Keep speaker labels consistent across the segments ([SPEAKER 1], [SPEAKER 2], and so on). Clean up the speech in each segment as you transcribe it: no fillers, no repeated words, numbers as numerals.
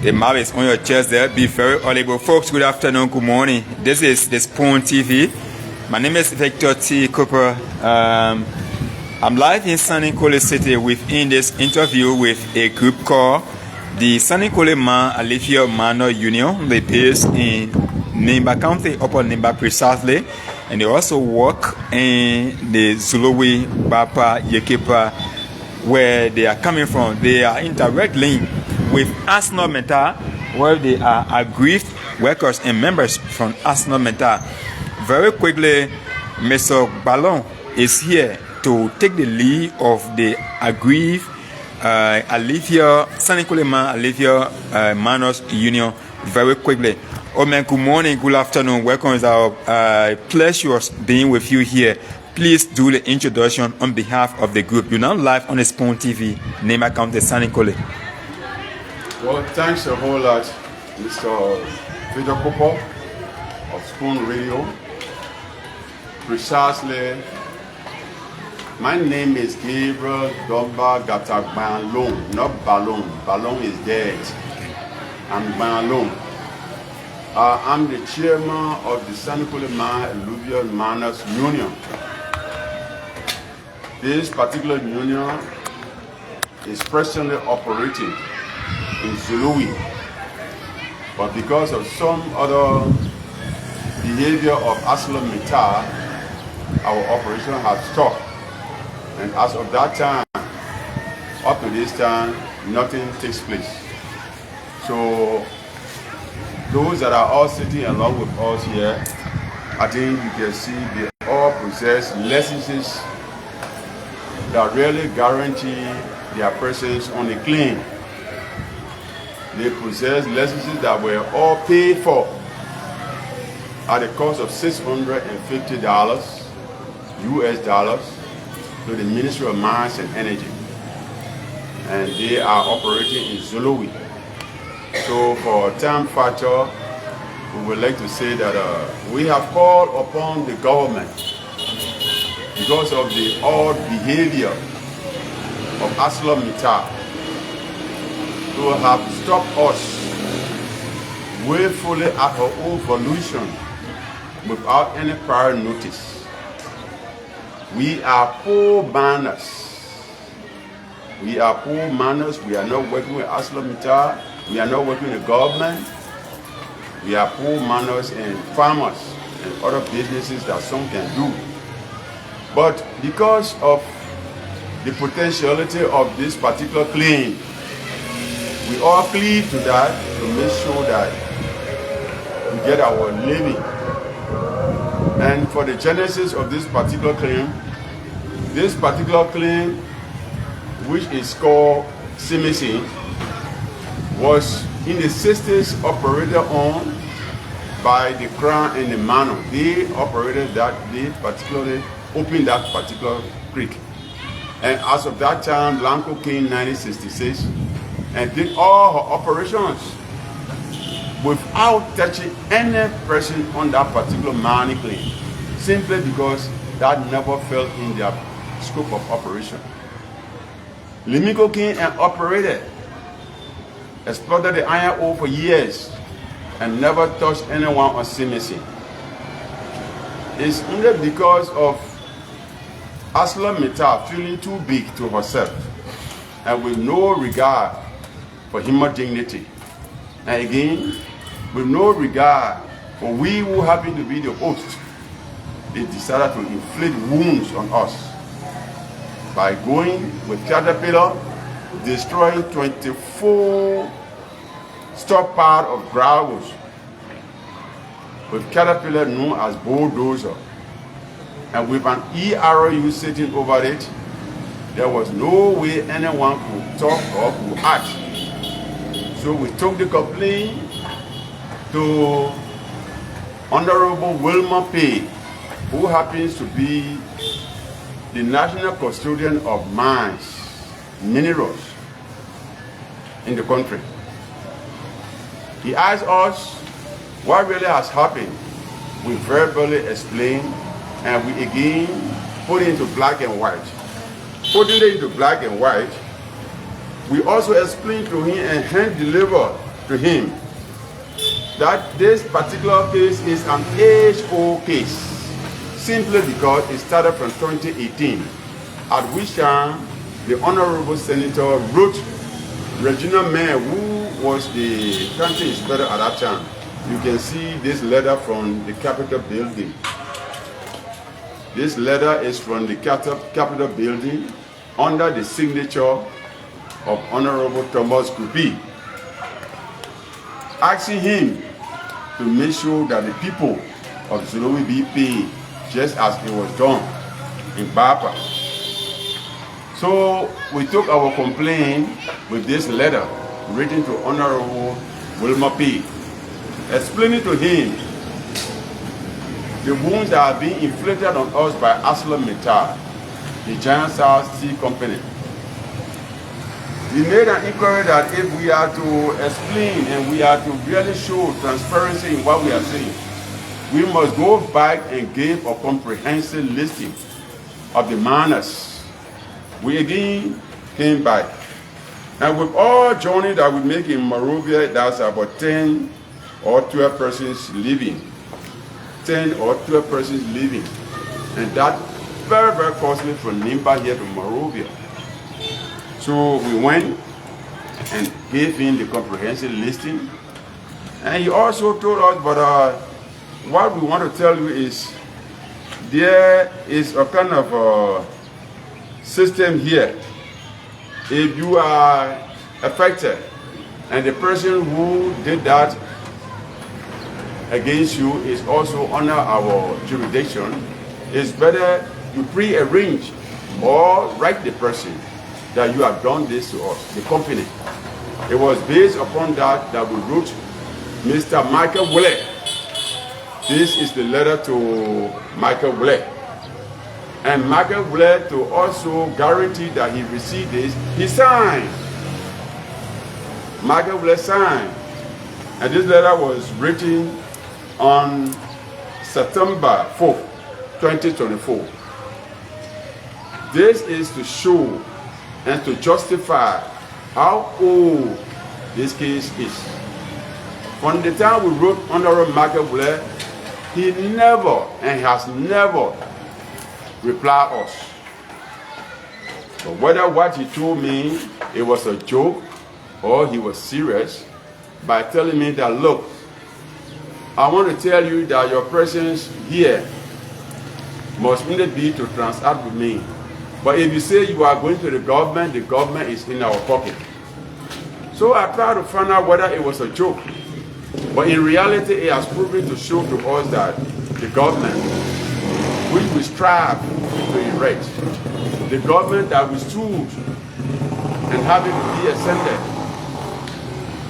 [SPEAKER 1] The map is on your chest there. Be very audible. Folks, good afternoon, good morning. This is the Spoon TV. My name is Victor T. Cooper. I'm live in Sanniquellie City within this interview with a group called the Sanniquellie-Mah Alluvial Miners Union. They based in Nimba County, Upper Nimba precisely. And they also work in the Zuluwe, Bapa, Yekepa, where they are coming from. They are in direct link with ArcelorMittal, where they are aggrieved workers and members from ArcelorMittal. Very quickly, Mr. Ballon is here to take the lead of the aggrieved Sanniquellie-Mah Alluvial Miners Union very quickly. Oh man, good morning, good afternoon, welcome. It's our pleasure being with you here. Please do the introduction on behalf of the group. You're now live on the Spoon TV, Nimba County, Sanniquellie.
[SPEAKER 2] Well, thanks a whole lot, Mr. Victor Cooper of Spoon Radio. Precisely, my name is Gabriel Domba Gatagbanlong, not Ballon. Ballon is dead. I'm Banlong. I'm the chairman of the Sanniquellie-Mah Alluvial Miners Union. This particular union is presently operating in Zuluwe, but because of some other behavior of ArcelorMittal, our operation has stopped. And as of that time, up to this time, nothing takes place. So those that are all sitting along with us here, I think you can see they all possess licenses that really guarantee their presence on the claim. They possess licenses that were all paid for at the cost of $650 US dollars to the Ministry of Mines and Energy. And they are operating in Zuluwe. So for time factor, we would like to say that we have called upon the government because of the odd behavior of ArcelorMittal to have stopped us willfully at our own volition without any prior notice. We are poor miners. We are poor miners. We are not working with ArcelorMittal. We are not working with the government. We are poor miners and farmers and other businesses that some can do. But because of the potentiality of this particular claim, we all plead to that to make sure that we get our living. And for the genesis of this particular claim, which is called CMC, was in the 60s operated on by the Crown and the Mano. They operated that, they particularly opened that particular creek. And as of that time, Blanco came in 1966 and did all her operations without touching any person on that particular mining claim, simply because that never fell in their scope of operation. Limiko came and operated, exploited the iron ore for years, and never touched anyone on CMC. It's only because of ArcelorMittal feeling too big to herself and with no regard for human dignity. And again, with no regard for we who happen to be the host, they decided to inflict wounds on us by going with Caterpillar, destroying 24 stockpile of gravels with Caterpillar known as bulldozer. And with an ERU sitting over it, there was no way anyone could talk or could act. So we took the complaint to Honorable Wilma Pay, who happens to be the National Custodian of Mines, Minerals in the country. He asked us what really has happened. We verbally explained, and we again put it into black and white. Putting it into black and white, we also explained to him and hand delivered to him that this particular case is an age-old case, simply because it started from 2018, at which time the Honorable Senator wrote Regina Mayer, who was the county inspector at that time. You can see this letter from the Capitol building. This letter is from the Capitol building under the signature of Honorable Thomas Kupi, asking him to make sure that the people of Zuluwe be paid just as it was done in Bapa. So we took our complaint with this letter written to Honorable Wilma P, explaining to him the wounds that are being inflicted on us by ArcelorMittal, the Giant South Steel Company. We made an inquiry that if we are to explain and we are to really show transparency in what we are saying, we must go back and give a comprehensive listing of the miners. We again came back. And with all journey that we make in Monrovia, that's about 10 or 12 persons living. 10 or 12 persons living. And that very, very costly from Nimba here to Monrovia. So we went and gave him the comprehensive listing. And he also told us, but what we want to tell you is there is a kind of a system here. If you are affected and the person who did that against you is also under our jurisdiction, it's better you pre-arrange or write the person that you have done this to us, the company. It was based upon that we wrote Mr. Michael Weah. This is the letter to Michael Weah. And Michael Weah, to also guarantee that he received this, he signed. Michael Weah signed. And this letter was written on September 4th, 2024. This is to show and to justify how old this case is. From the time we wrote Honorable Michael Weah, he never and has never replied us. But whether what he told me it was a joke or he was serious, by telling me that, look, I want to tell you that your presence here must only be to transact with me. But if you say you are going to the government is in our pocket. So I tried to find out whether it was a joke. But in reality, it has proven to show to us that the government, which we strive to erect, the government that we stood and having to be ascended,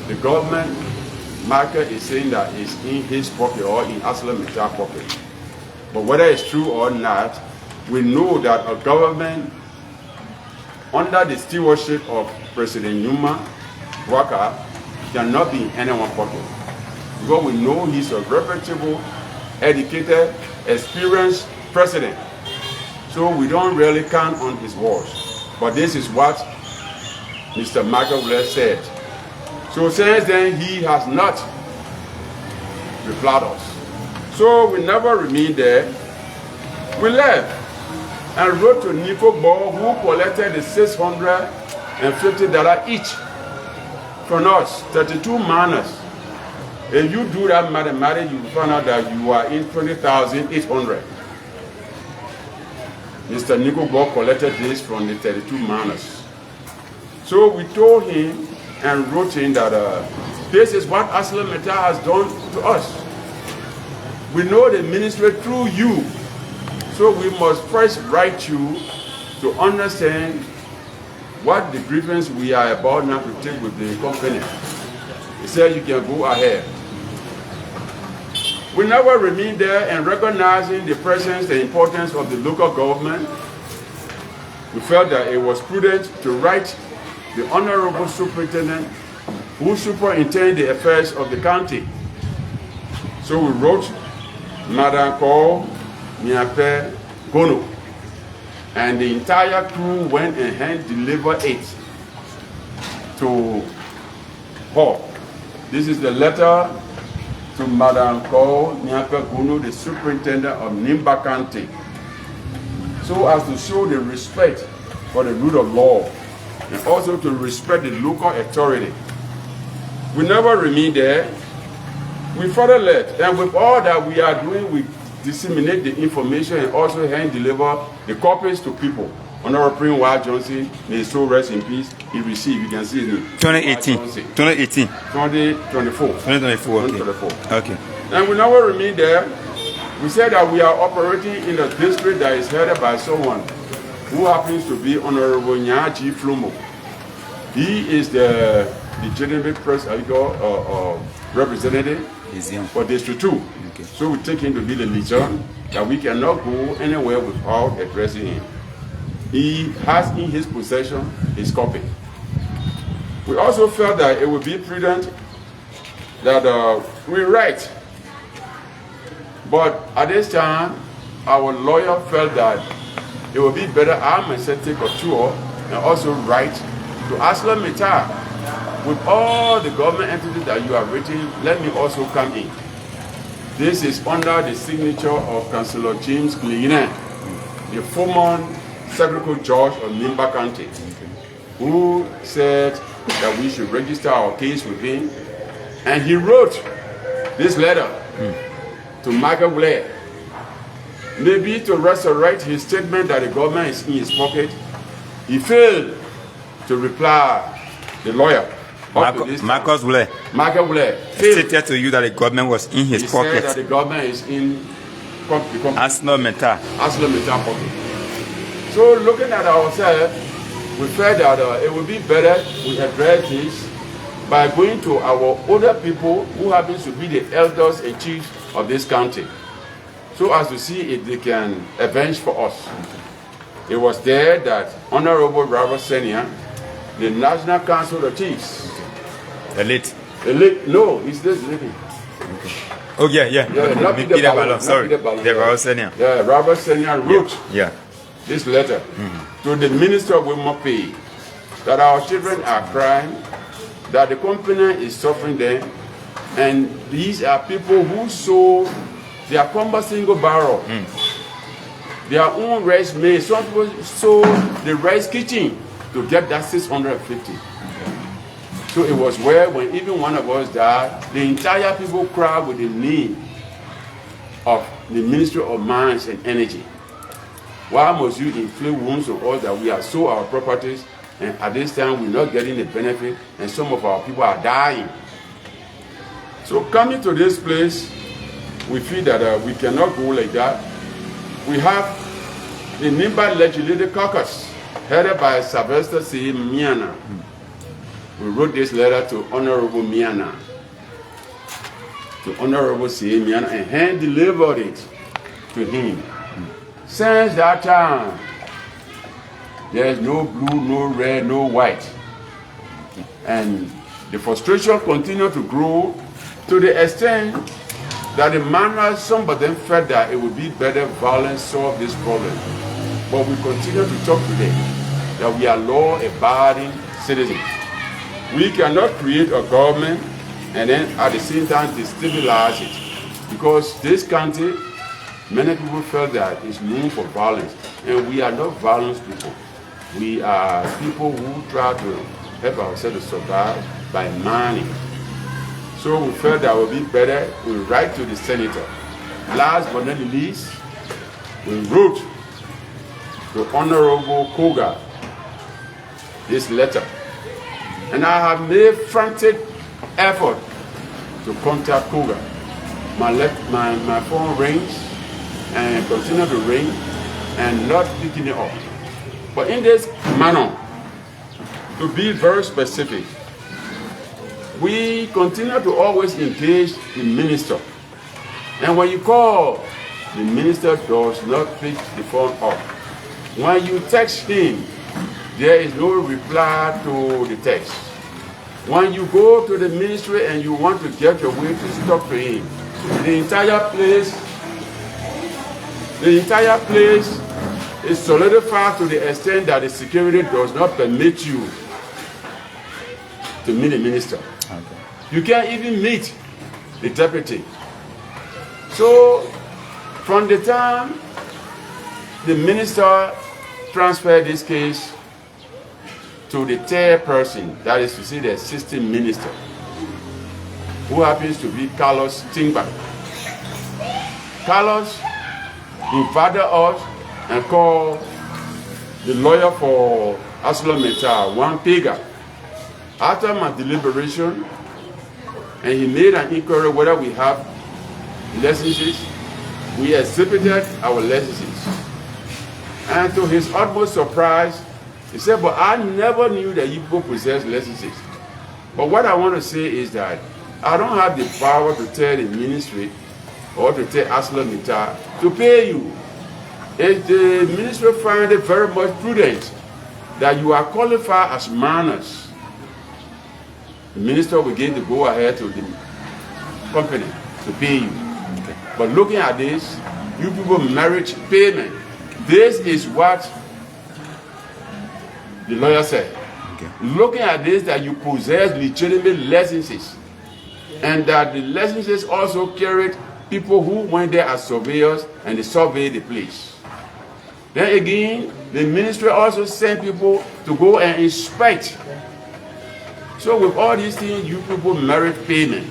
[SPEAKER 2] the government, Michael is saying that it's in his pocket or in ArcelorMittal pocket. But whether it's true or not, we know that a government under the stewardship of President Nimba cannot be in anyone's pocket. Because we know he's a reputable, educated, experienced president. So we don't really count on his words. But this is what Mr. Michael Weah said. So since then, he has not replied us. So we never remained there. We left and wrote to Nico Ball, who collected the $650 each from us, 32 miners. If you do that mathematics, you find out that you are in 20,800. Mr. Nico Ball collected this from the 32 miners. So we told him and wrote him that this is what ArcelorMittal has done to us. We know the ministry through you. So we must first write you to understand what the grievance we are about now to take with the company. He said you can go ahead. We never remained there, and recognizing the presence, the importance of the local government, we felt that it was prudent to write the Honorable Superintendent who superintended the affairs of the county. So we wrote Madam Call Miape Gono, and the entire crew went and hand delivered it to her. This is the letter to Madam Cole Nyakagunu, the superintendent of Nimba County, so as to show the respect for the rule of law and also to respect the local authority. We never remain there. We further let, and with all that we are doing, we disseminate the information and also hand deliver the copies to people. Honorable Prince Weah Johnson, may his soul rest in peace. He received, you can see his name.
[SPEAKER 1] 2018.
[SPEAKER 2] 2024.
[SPEAKER 1] 2024, okay.
[SPEAKER 2] 2024.
[SPEAKER 1] Okay.
[SPEAKER 2] And we never remain there. We said that we are operating in a district that is headed by someone who happens to be Honorable Nyachi Flomo. He is the legitimate representative for District 2.
[SPEAKER 1] Okay.
[SPEAKER 2] So we take him to be the leader, that we cannot go anywhere without addressing him. He has in his possession his copy. We also felt that it would be prudent that we write. But at this time, our lawyer felt that it would be better I myself take a tour and also write to Sanniquellie-Mah. With all the government entities that you have written, let me also come in. This is under the signature of Councillor James Cleaner, the former Secretary Judge of Nimba County, who said that we should register our case with him. And he wrote this letter to Weah, maybe to resurrect his statement that the government is in his pocket. He failed to reply the lawyer.
[SPEAKER 1] Marcus Weah stated to you that the government was in his pocket.
[SPEAKER 2] He said that the government is in
[SPEAKER 1] Sanniquellie-Mah
[SPEAKER 2] pocket. So looking at ourselves, we felt that it would be better we address this by going to our older people who happen to be the elders and chiefs of this county, so as to see if they can avenge for us. It was there that Honorable Robert Senior, the National Council of Chiefs,
[SPEAKER 1] elite.
[SPEAKER 2] No, he's this lady.
[SPEAKER 1] Oh yeah. Sorry, Robert Senior.
[SPEAKER 2] Yeah, Robert Senior wrote this letter to the Minister of Weah that our children are crying, that the company is suffering them, and these are people who sold their Comba single barrel, their own rice maize. Some people sold the rice kitchen to get that 650. So it was where when even one of us died, the entire people cried with the need of the Ministry of Mines and Energy. Why must you inflict wounds on us that we have sold our properties, and at this time we're not getting the benefit, and some of our people are dying? So coming to this place, we feel that we cannot go like that. We have the Nimba Legislative Caucus, headed by Sylvester C. Miana. We wrote this letter to Honorable Miana, and hand delivered it to him. Since that time, there is no blue, no red, no white. And the frustration continued to grow to the extent that the manner some of them felt that it would be better violence solve this problem. But we continue to talk today that we are law-abiding citizens. We cannot create a government and then at the same time destabilize it, because this country, many people felt that it's known for violence, and we are not violent people. We are people who try to help ourselves to survive by mining. So we felt that it would be better we write to the senator. Last but not least, we wrote to Honorable Koga this letter. And I have made frantic effort to contact Koga. My phone rings and continue to ring and not picking it up. But in this manner, to be very specific, we continue to always engage the minister. And when you call, the minister does not pick the phone up. When you text him, there is no reply to the text. When you go to the ministry and you want to get your way to talk to him, the entire place is solidified to the extent that the security does not permit you to meet the minister. Okay. You can't even meet the deputy. So from the time the minister transferred this case to the third person, that is to say the assistant minister, who happens to be Carlos Timba. Carlos invited us and called the lawyer for ArcelorMittal, Juan Pega. After my deliberation, and he made an inquiry whether we have licenses, we exhibited our licenses. And to his utmost surprise, he said, but I never knew that you people possess licenses. But what I want to say is that I don't have the power to tell the ministry or to tell ArcelorMittal to pay you. If the ministry finds it very much prudent that you are qualified as miners, the minister will give the go-ahead to the company to pay you. Okay. But looking at this, you people merit payment. This is what the lawyer said. Okay. Looking at this, that you possess legitimate licenses, and that the licenses also carried people who went there as surveyors and they surveyed the place. Then again, the ministry also sent people to go and inspect. So with all these things, you people merit payment.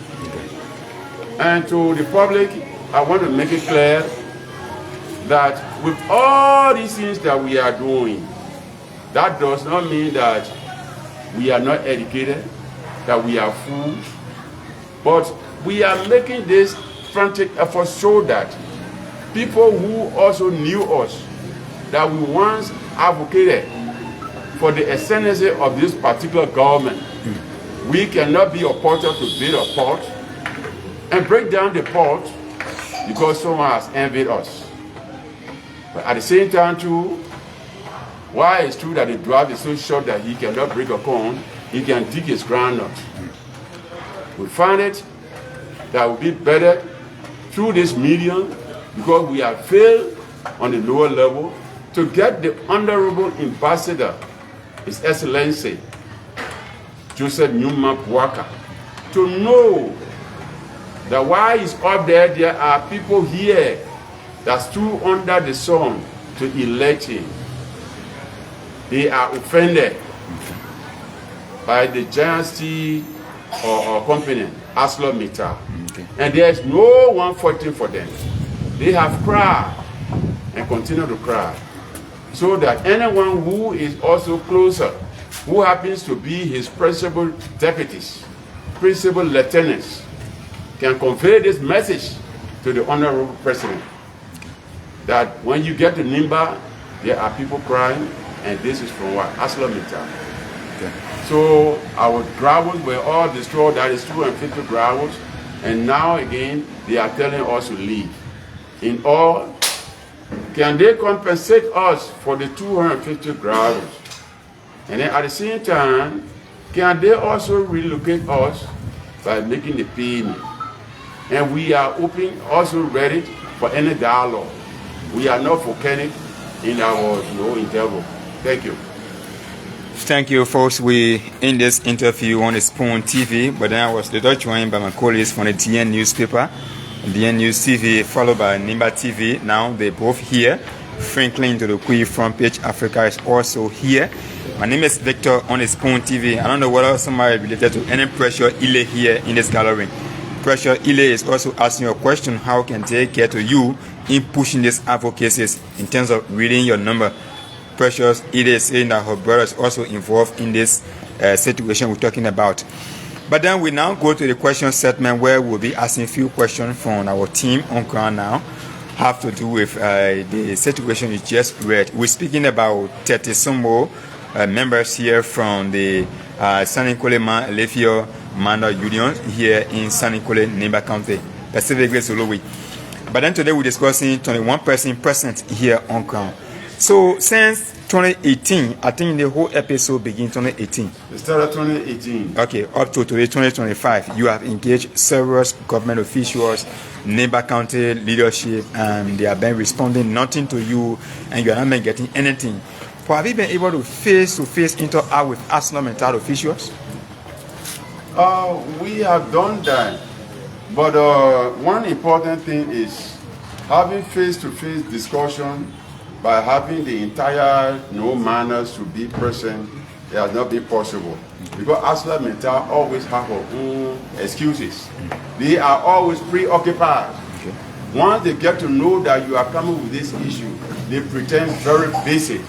[SPEAKER 2] And to the public, I want to make it clear that with all these things that we are doing, that does not mean that we are not educated, that we are fools, but we are making this frantic effort so that people who also knew us, that we once advocated for the ascendancy of this particular government, we cannot be appointed to build a port and break down the port because someone has envied us. But at the same time too, while it's true that the drought is so short that he cannot break a corn, he can dig his groundnut. We find it that would be better through this medium, because we have failed on the lower level, to get the Honorable Ambassador, His Excellency Joseph Newman Bouaka, to know that while he's up there, there are people here that stood under the sun to elect him. They are offended by the giant steel or company, ArcelorMittal. Okay. And there's no one fighting for them. They have cried and continue to cry. So that anyone who is also closer, who happens to be his principal deputies, principal lieutenants, can convey this message to the Honorable President. That when you get to Nimba, there are people crying, and this is from what? ArcelorMittal. Okay. So our gravels were all destroyed. That is 250 gravels. And now again, they are telling us to leave. In all, can they compensate us for the 250 gravels? And then at the same time, can they also relocate us by making the payment? And we are open, also ready for any dialogue. We are not volcanic in our endeavor. Thank you.
[SPEAKER 1] Thank you, folks. We in this interview on the Spoon TV, but then I was later joined by my colleagues from the DN newspaper, DN News TV, followed by Nimba TV. Now they're both here. Franklin to the Queen front page Africa is also here. My name is Victor on the Spoon TV. I don't know whether somebody related to any Pressure Ile here in this gallery. Pressure Ile is also asking you a question: how can they get to you in pushing these advocacies in terms of reading your number? Precious Ile is saying that her brother is also involved in this situation we're talking about. But then we now go to the question segment, where we'll be asking a few questions from our team on ground now. Have to do with the situation you just read. We're speaking about 30 some more members here from the Sanniquellie-Mah Alluvial Miners Union here in Sanniquellie-Nimba County, Pacific Zuluwi. But then today we're discussing 21 person present here on ground. So since 2018, I think the whole episode begins 2018.
[SPEAKER 2] It started 2018.
[SPEAKER 1] Okay, up to today, 2025, you have engaged several government officials, Nimba County leadership, and they have been responding nothing to you, and you are not been getting anything. But have you been able to face interact with ArcelorMittal officials?
[SPEAKER 2] We have done that, but one important thing is having face-to-face discussion by having the entire miners to be present. It has not been possible because aggrieved always have their own excuses. They are always preoccupied. Okay. Once they get to know that you are coming with this issue, they pretend very basic.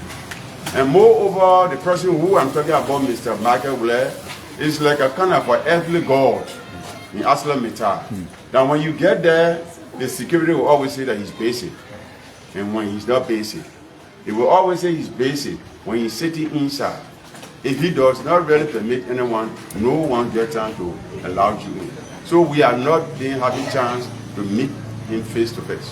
[SPEAKER 2] And moreover, the person who I'm talking about, Mr. Michael Weah, is like a kind of an earthly god in aggrieved. Now when you get there, the security will always say that he's basic. And when he's not basic, he will always say he's basic when he's sitting inside. If he does not really permit anyone, no one gets time to allow you in. So we are not having chance to meet him face to face.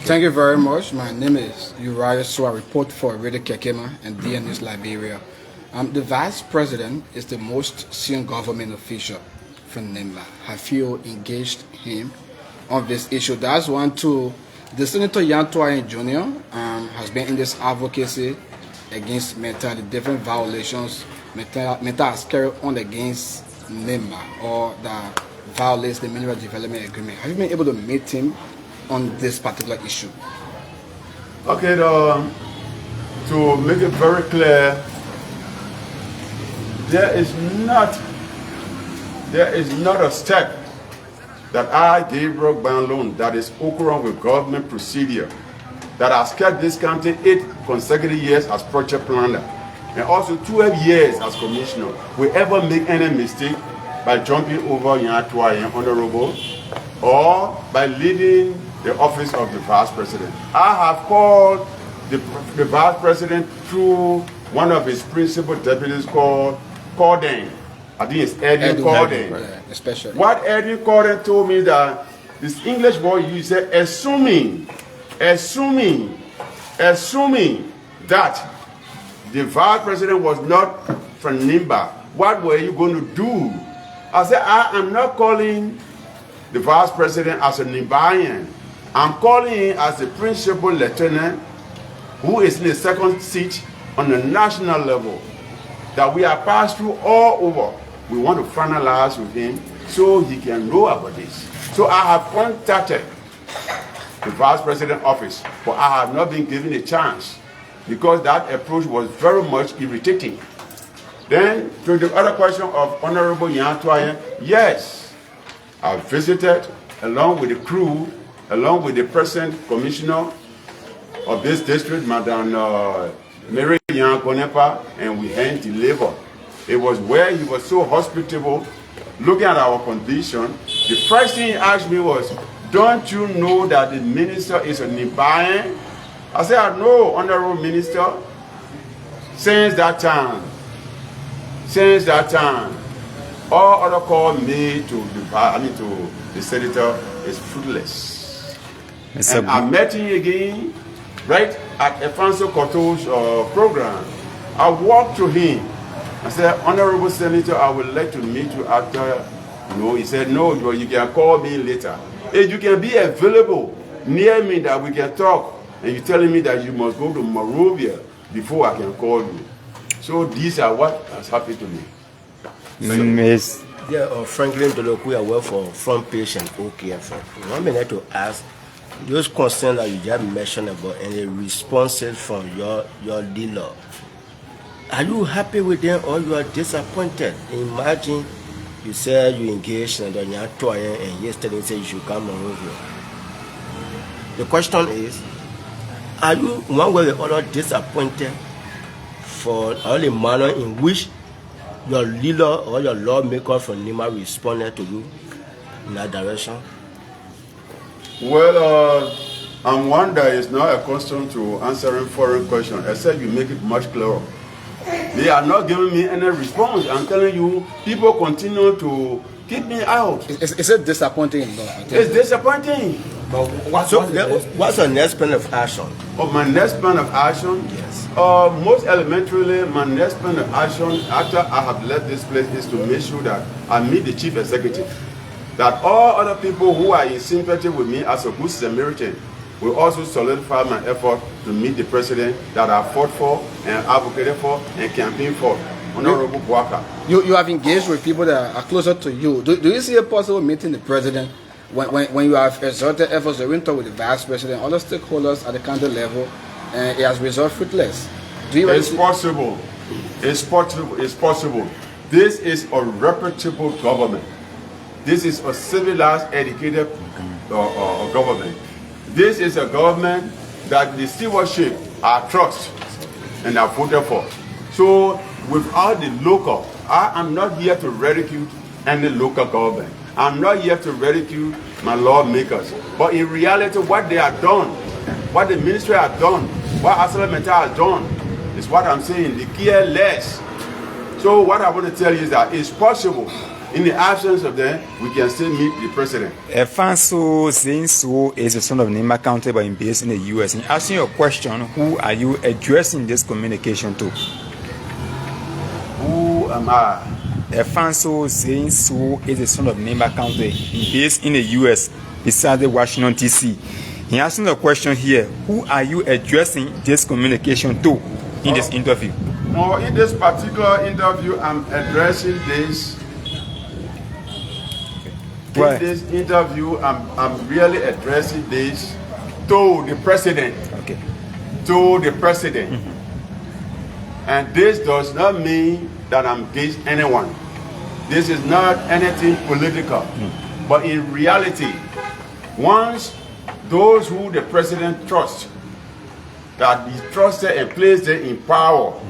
[SPEAKER 3] Thank you very much. My name is Uriah, so I report for Radio Sanniquellie-Mah and DNS Liberia. The Vice President is the most senior government official from Nimba. Have you engaged him on this issue? That's one too. The Senator Yantoye Jr. Has been in this advocacy against Meta, the different violations Meta has carried on against Nimba or that violates the Mineral Development Agreement. Have you been able to meet him on this particular issue?
[SPEAKER 2] Okay, to make it very clear, there is not a step that I, Gabriel Banlon, that is occurring with government procedure that has kept this county 8 consecutive years as project planner and also 12 years as commissioner. We ever make any mistake by jumping over Yantoye Honorable or by leaving the office of the Vice President. I have called the Vice President through one of his principal deputies called Corden. I think it's Eddie Corden.
[SPEAKER 3] Especially.
[SPEAKER 2] What Eddie Corden told me that this English word you said, assuming that the Vice President was not from Nimba, what were you going to do? I said, I am not calling the Vice President as a Nimbayan. I'm calling him as the principal lieutenant who is in the second seat on the national level that we have passed through all over. We want to finalize with him so he can know about this. So I have contacted the Vice President office, but I have not been given a chance because that approach was very much irritating. Then to the other question of Honorable Yantoye, yes, I visited along with the crew, along with the present commissioner of this district, Madam Mary Yankonepa, and we hand delivered. It was where he was so hospitable, looking at our condition. The first thing he asked me was, don't you know that the minister is a Nimbayan? I said, I know, Honorable Minister. Since that time, all other calls made to the senator is fruitless. And I met him again, right at Efanso Koto's program. I walked to him. I said, Honorable Senator, I would like to meet you after. He said, no, you can call me later. If you can be available near me that we can talk, and you're telling me that you must go to Monrovia before I can call you. So these are what has happened to me.
[SPEAKER 4] Franklin Doloku, I work for Front Page and OKFM. I would like to ask, those concerns that you just mentioned about any responses from your dealer, are you happy with them or you are disappointed? Imagine you said you engaged in the Yantoye and yesterday you said you should come on over. The question is, are you one way or other disappointed for all the manner in which your leader or your lawmaker from Nimba responded to you in that direction?
[SPEAKER 2] Well, I'm one that is not accustomed to answering foreign questions, except you make it much clearer. They are not giving me any response. I'm telling you, people continue to keep me out.
[SPEAKER 3] Is it disappointing?
[SPEAKER 2] It's disappointing.
[SPEAKER 4] But what's your next plan of action?
[SPEAKER 2] Oh, my next plan of action?
[SPEAKER 4] Yes.
[SPEAKER 2] Most elementarily, my next plan of action after I have left this place is to make sure that I meet the chief executive. That all other people who are in sympathy with me as a good Samaritan will also solidify my effort to meet the president that I fought for and advocated for and campaigned for. Honorable Buaka.
[SPEAKER 3] You have engaged with people that are closer to you. Do you see a possible meeting the president when you have exerted efforts to talk with the vice president, other stakeholders at the county level, and it has resolved fruitless?
[SPEAKER 2] It's possible. It's possible. It's possible. This is a reputable government. This is a civilized, educated government. This is a government that the stewardship I trust and I voted for. So without the local, I am not here to ridicule any local government. I'm not here to ridicule my lawmakers. But in reality, what they have done, what the ministry has done, what Aggrieved has done, is what I'm saying. They care less. So what I want to tell you is that it's possible. In the absence of them, we can still meet the president.
[SPEAKER 1] Fanso Zinsu is the son of Nimba County, but based in the U.S. In asking your question, who are you addressing this communication to?
[SPEAKER 2] Who am I?
[SPEAKER 1] Fanso Zinsu is the son of Nimba County, based in the U.S. beside the Washington, D.C. He asking the question here, who are you addressing this communication to in this interview?
[SPEAKER 2] No, in this particular interview, I'm addressing this. In this interview, I'm really addressing this to the president.
[SPEAKER 1] Okay.
[SPEAKER 2] To the president. And this does not mean that I'm against anyone. This is not anything political. But in reality, once those who the president trusts, that he trusted and placed them in power,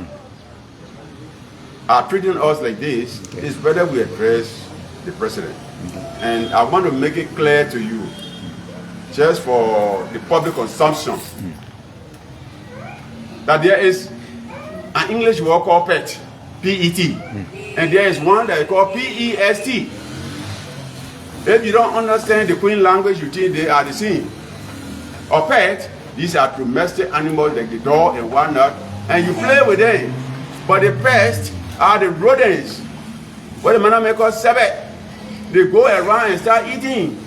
[SPEAKER 2] are treating us like this, it's better we address the president. And I want to make it clear to you, just for the public consumption, that there is an English word called PET, P-E-T, and there is one that is called P-E-S-T. If you don't understand the Queen language, you think they are the same. Or pet, these are domestic animals like the dog and whatnot, and you play with them. But the pests are the rodents. What the man make us sabbath. They go around and start eating.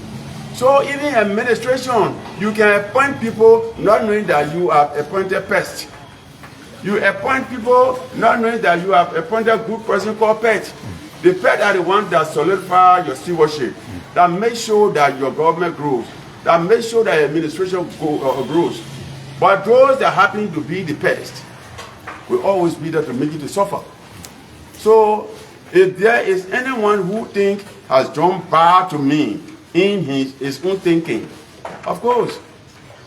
[SPEAKER 2] So even administration, you can appoint people not knowing that you have appointed pest. You appoint people not knowing that you have appointed a good person called pet. The pet are the ones that solidify your stewardship, that make sure that your government grows, that make sure that administration grows. But those that happen to be the pest will always be there to make you to suffer. So if there is anyone who has drawn bad to me in his own thinking, of course,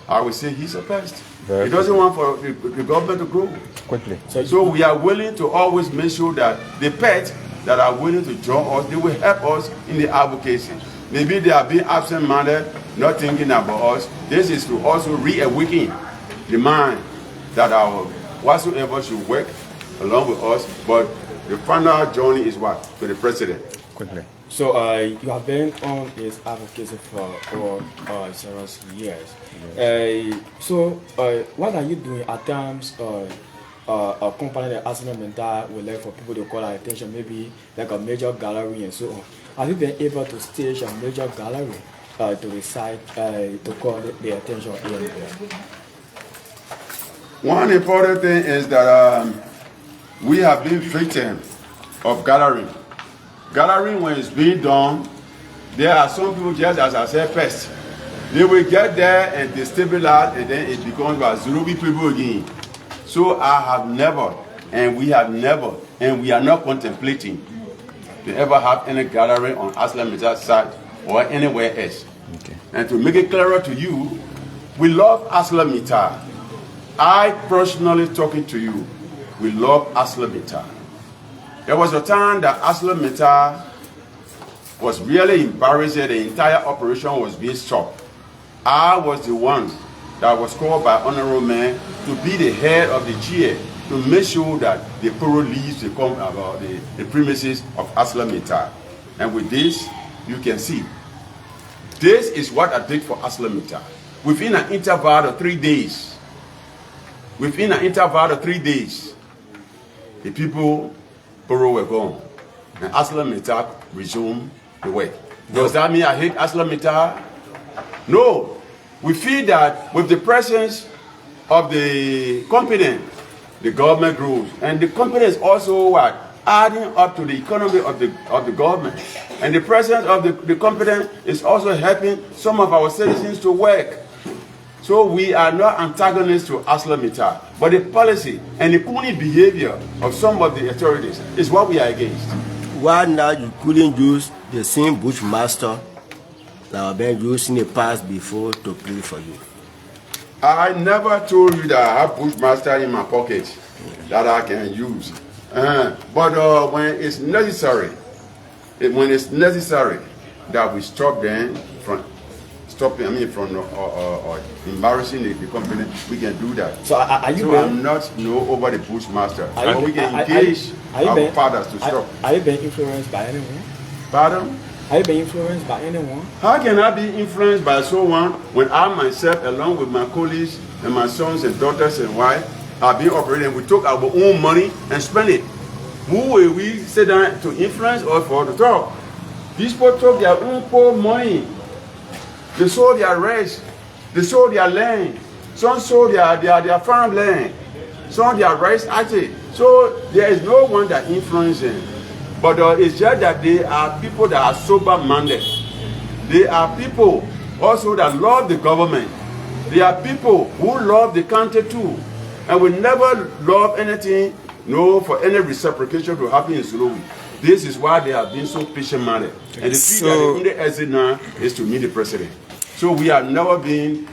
[SPEAKER 2] I will say he's a pest. He doesn't want for the government to grow
[SPEAKER 1] quickly.
[SPEAKER 2] So we are willing to always make sure that the pets that are willing to join us, they will help us in the advocacy. Maybe they are being absent-minded, not thinking about us. This is to also reawaken the mind that our whatsoever should work along with us. But the final journey is what? To the president.
[SPEAKER 1] Quickly.
[SPEAKER 5] So you have been on this advocacy for several years. So what are you doing at times? A company like Aggrieved would like for people to call our attention, maybe like a major gallery and so on. Have you been able to stage a major gallery to recite, to call the attention here and there?
[SPEAKER 2] One important thing is that we have been victims of gathering. Gathering, when it's being done, there are some people, just as I said, pests. They will get there and destabilize, and then it becomes about Zulubi people again. So I have never, and we have never, and we are not contemplating to ever have any gathering on Aggrieved side or anywhere else. Okay. And to make it clearer to you, we love Aggrieved. I personally talking to you, we love Aggrieved. There was a time that Aggrieved was really embarrassed that the entire operation was being stopped. I was the one that was called by honorable man to be the head of the chair to make sure that the payroll leaves to come about the premises of Aggrieved. And with this, you can see, this is what I did for Aggrieved. Within an interval of 3 days, the people payroll were gone, and Aggrieved resumed the work. Does that mean I hate Aggrieved? No. We feel that with the presence of the competent, the government grows. And the company is also what? adding up to the economy of the government. And the presence of the competent is also helping some of our citizens to work. So we are not antagonists to ArcelorMittal, but the policy and the puny behavior of some of the authorities is what we are against.
[SPEAKER 4] Why now you couldn't use the same bushmaster that have been used in the past before to play for you?
[SPEAKER 2] I never told you that I have bushmaster in my pocket that I can use. But when it's necessary, that we stop them from embarrassing the company, we can do that.
[SPEAKER 5] So
[SPEAKER 2] I'm not over the bushmaster. We can engage our fathers to stop.
[SPEAKER 5] Are you being influenced by anyone?
[SPEAKER 2] Pardon?
[SPEAKER 5] Are you being influenced by anyone?
[SPEAKER 2] How can I be influenced by someone when I myself, along with my colleagues and my sons and daughters and wife, are being operated? We took our own money and spend it. Who will we sit down to influence or for to talk? These people took their own poor money. They sold their rice. They sold their land. Some sold their farmland. Some their rice actually. So there is no one that influences them. But it's just that they are people that are sober-minded. They are people also that love the government. They are people who love the country too. And will never love anything, for any reciprocation to happen in Zuluwi. This is why they have been so patient-minded. And the thing that the only exit now is to meet the president. So we have never been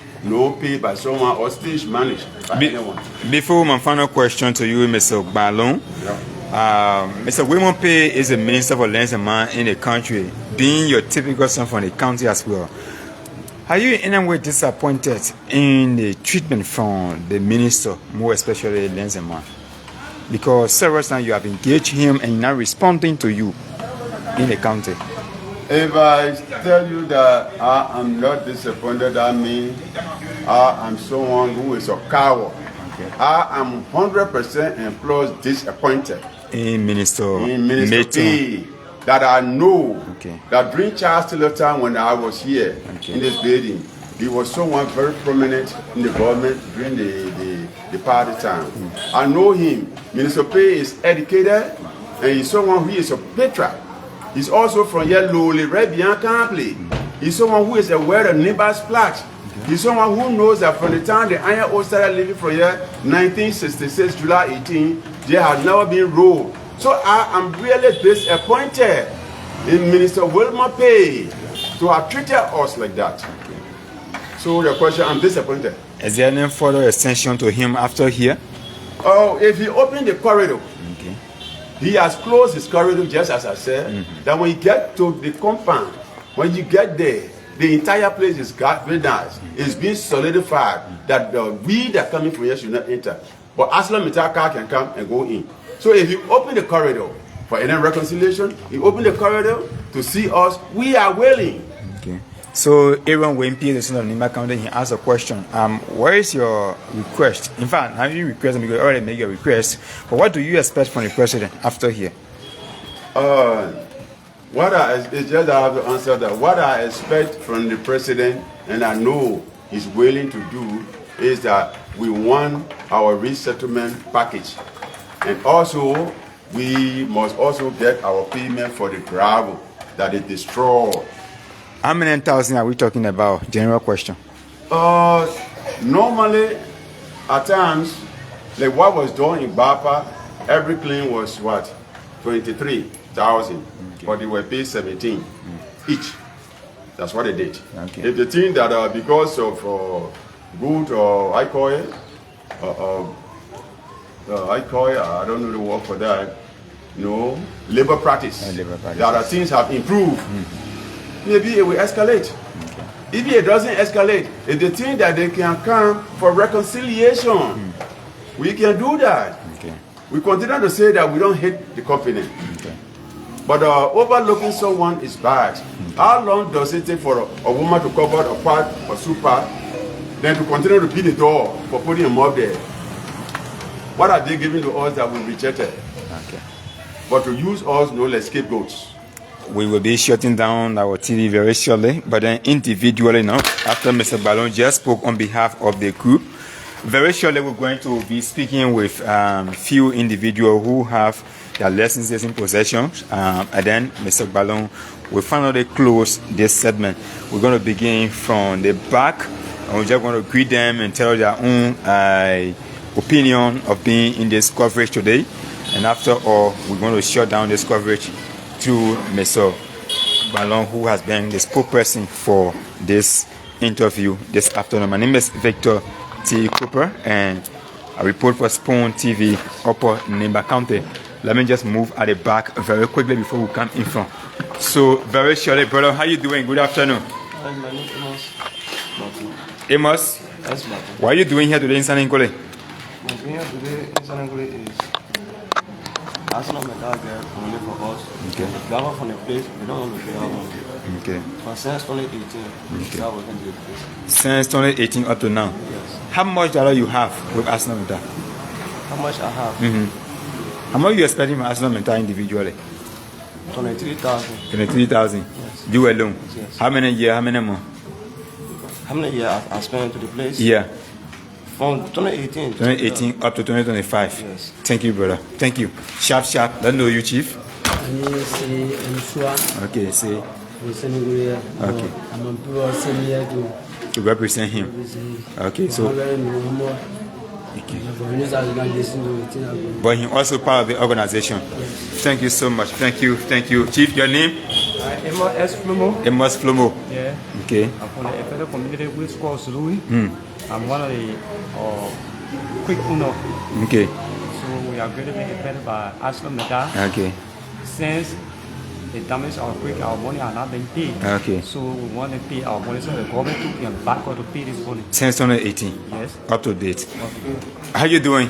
[SPEAKER 2] paid by someone or stage managed by anyone.
[SPEAKER 1] Before my final question to you, Mr. Balon, Mr. Weah Pay is the Minister for Lands and Mines in the country, being your typical son from the county as well. Are you in any way disappointed in the treatment from the minister, more especially Lands and Mines? Because several times you have engaged him and not responding to you in the county.
[SPEAKER 2] If I tell you that I am not disappointed, that means I am someone who is a coward. Okay. I am 100% and plus disappointed
[SPEAKER 1] in Minister
[SPEAKER 2] P, that I know that during Charles Taylor time when I was here in this building, he was someone very prominent in the government during the party time. I know him. Minister P is educated and he's someone who is a patriot. He's also from Yellow, Liberia County. He's someone who is aware of Nimba's plaques. He's someone who knows that from the time the Iron Ore started living from here, 1966, July 18, there has never been road. So I am really disappointed in Minister Weah Pay to have treated us like that. So the question, I'm disappointed.
[SPEAKER 1] Is there any further extension to him after here?
[SPEAKER 2] Oh, if he opened the corridor, he has closed his corridor, just as I said, that when you get to the compound, when you get there, the entire place is very nice. It's been solidified that the we that coming from here should not enter. But ArcelorMittal car can come and go in. So if you open the corridor for any reconciliation, you open the corridor to see us, we are willing.
[SPEAKER 1] Okay. So Aaron Weah, the son of Nimba County, he asked a question. Where is your request? In fact, have you requested? Because you already made your request. But what do you expect from the president after here?
[SPEAKER 2] It's just I have to answer that. What I expect from the president, and I know he's willing to do, is that we want our resettlement package. And also, we must also get our payment for the gravel that is destroyed.
[SPEAKER 1] How many thousand are we talking about? General question.
[SPEAKER 2] Normally, at times, like what was done in Bapa, every claim was what? 23,000. But they were paid 17 each. That's what they did. Okay. If they think that because of good I don't know the word for that, labor practice, that things have improved, maybe it will escalate. If it doesn't escalate, if they think that they can come for reconciliation, we can do that. We continue to say that we don't hate the company. But overlooking someone is bad. How long does it take for a woman to cover a part or super, then to continue to beat the door for putting him up there? What are they giving to us that we rejected? But to use us, like scapegoats.
[SPEAKER 1] We will be shutting down our TV very shortly, but then individually now, after Mr. Balon just spoke on behalf of the group, very shortly we're going to be speaking with few individuals who have their licenses in possession, and then Mr. Ballon will finally close this segment. We're going to begin from the back, and we're just going to greet them and tell their own opinion of being in this coverage today. And after all, we're going to shut down this coverage through Mr. Ballon, who has been the spokesperson for this interview this afternoon. My name is Victor T. Cooper, and I report for Spoon TV, Upper Nimba County. Let me just move at the back very quickly before we come in front. So, very shortly, brother, how you doing? Good afternoon.
[SPEAKER 6] My name is Amos.
[SPEAKER 1] Amos?
[SPEAKER 6] Yes, Martin.
[SPEAKER 1] What are you doing here today in Sanniquellie?
[SPEAKER 6] My doing here today in Sanniquellie is asking my dad there money for us.
[SPEAKER 1] Okay.
[SPEAKER 6] The government from the place, we don't want to pay our money.
[SPEAKER 1] Okay.
[SPEAKER 6] But since 2018, that wasn't the place.
[SPEAKER 1] Since 2018 up to now?
[SPEAKER 6] Yes.
[SPEAKER 1] How much dollar you have with Arsenal Mental?
[SPEAKER 6] How much I have?
[SPEAKER 1] How much you expecting from Arsenal Mental individually?
[SPEAKER 6] 23,000.
[SPEAKER 1] 23,000?
[SPEAKER 6] Yes.
[SPEAKER 1] You alone?
[SPEAKER 6] Yes.
[SPEAKER 1] How many years, how many more?
[SPEAKER 6] How many years I spent to the place?
[SPEAKER 1] Yeah.
[SPEAKER 6] From 2018.
[SPEAKER 1] 2018 up to 2025.
[SPEAKER 6] Yes.
[SPEAKER 1] Thank you, brother. Thank you. Sharp, sharp. Let me know you, Chief. Okay, say. Okay.
[SPEAKER 7] I'm a bro senior
[SPEAKER 1] To represent him. Okay, so. But he also part of the organization. Thank you so much. Thank you. Thank you. Chief, your name?
[SPEAKER 8] Amos Flomo.
[SPEAKER 1] Amos Flomo.
[SPEAKER 8] Yeah.
[SPEAKER 1] Okay.
[SPEAKER 8] I'm from the federal community which calls Louis. I'm one of the quick owner.
[SPEAKER 1] Okay.
[SPEAKER 8] So we are going to be affected by Arsenal Mental.
[SPEAKER 1] Okay.
[SPEAKER 8] Since the damage our quick, our money are not being paid.
[SPEAKER 1] Okay.
[SPEAKER 8] So we want to pay our money so the government took them back to pay this money.
[SPEAKER 1] Since 2018?
[SPEAKER 8] Yes.
[SPEAKER 1] Up to date. How you doing?